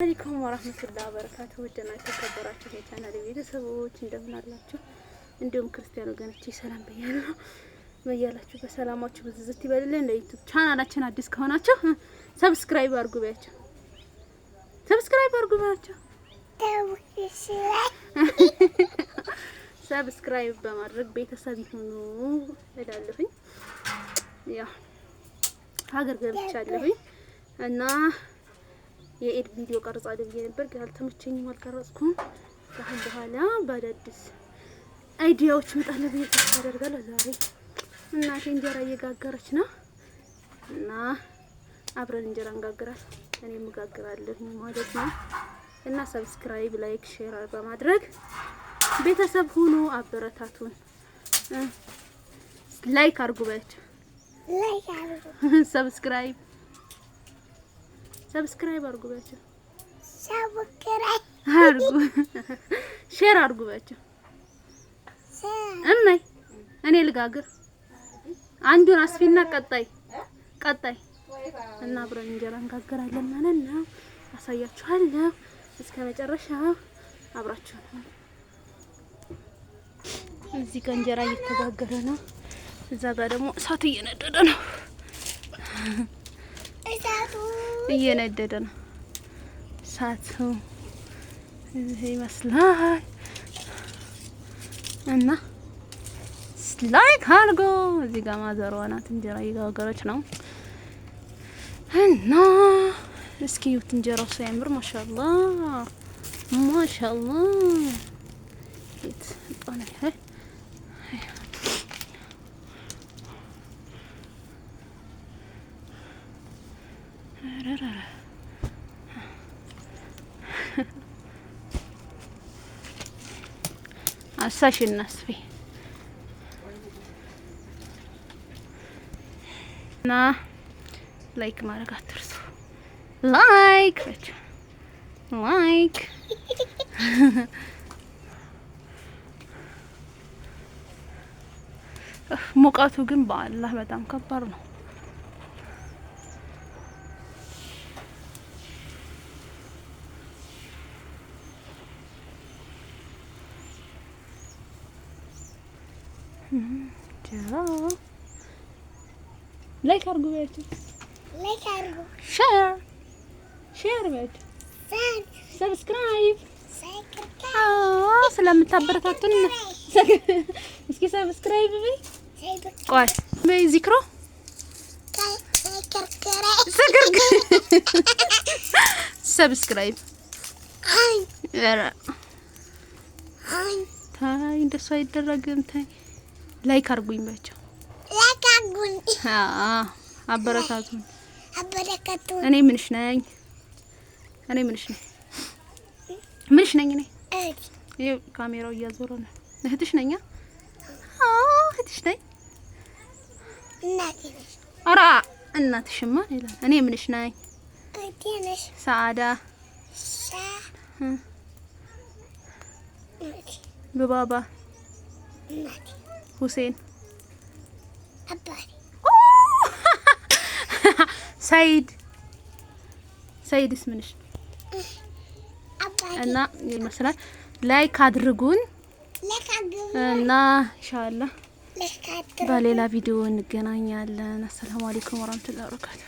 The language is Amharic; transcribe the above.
አለይኩም ወራህመቱላሂ ወበረካቱ። ወደና ተከበራችሁ የቻናሌ ቤተሰቦች እንደምን አላችሁ? እንዲሁም ክርስቲያን ወገኖቼ ሰላም ብያለሁ። በያላችሁ በሰላማችሁ ብዝዝት ይበልልን። ለዩቲዩብ ቻናላችን አዲስ ከሆናችሁ ሰብስክራይብ አድርጉ በያቸው። ሰብስክራይብ አድርጉ በያቸው። ሰብስክራይብ በማድረግ ቤተሰብ ይሁኑ እላለሁኝ። ያው ሀገር ገብቻለሁኝ እና የኢድ ቪዲዮ ቀርጻለሁ ብዬ ነበር ግን አልተመቸኝም፣ አልቀረጽኩም። ከአሁን በኋላ በአዳዲስ አይዲያዎች እመጣለሁ ብዬ ተስፋ አደርጋለሁ። ዛሬ እናቴ እንጀራ እየጋገረች ነው እና አብረን እንጀራ እንጋግራለን፣ እኔም እጋግራለሁ ማለት ነው። እና ሰብስክራይብ፣ ላይክ፣ ሼር በማድረግ ቤተሰብ ሁኑ፣ አበረታቱን። ላይክ አድርጉ በያቸው። ላይክ አድርጉ። ሰብስክራይብ አድርጉ በያቸው። ሰብስክራይብ አድርጉ። ሼር አድርጉ በያቸው። እማይ እኔ ልጋግር አንዱን አስፊና ቀጣይ እና አብረን እንጀራ እንጋግራለን ማለት ነው። አሳያችኋለሁ እስከ መጨረሻው አብራችሁ ነው። እዚህ ጋር እንጀራ እየተጋገረ ነው። እዛ ጋር ደግሞ እሳቱ እየነደደ ነው። እየነደደ ነው እሳቱ እዚህ ይመስላል። እና ላይክ አድርጎ እዚህ ጋር ማዘሯ ናት እንጀራ እየጋገረች ነው። እና እስኪ እዩት እንጀራው ሲያምር ማሻአላህ እት ጣና አሳሽ እናስፊ እና ላይክ ማድረግ አትርሱ። ላይክ ሙቀቱ ግን በአላህ በጣም ከባድ ነው። ላይክ አድርጉ በያቸው። ላይክ አድርጉ። ሼር በያቸው። ሰብስክራይብ ስለምታበረታቱን እስኪ ሰብስክራይብ በይ። ቆይ በይ ዚክሮ ሰብስክራይብ ታይ እንደሱ አይደረግም። ታይ ላይክ አድርጉኝ በያቸው። ላይክ አድርጉኝ። አበረታቱን። እኔ ምንሽ ነኝ? ይሄ ካሜራው እያዞረ ነው። እህትሽ ነኝ። እህትሽ ነኝ። ኧረ እናትሽማ ይላል። እኔ ምንሽ ነኝ? ሰዓዳ በባባ ሁሴን ሰይድስ ምንሽ እና ይመስላል። ላይክ አድርጉን እና ኢንሻአላህ በሌላ ቪዲዮ እንገናኛለን። አሰላሙ አለይኩም ወራህመቱላሂ ወበረካቱ።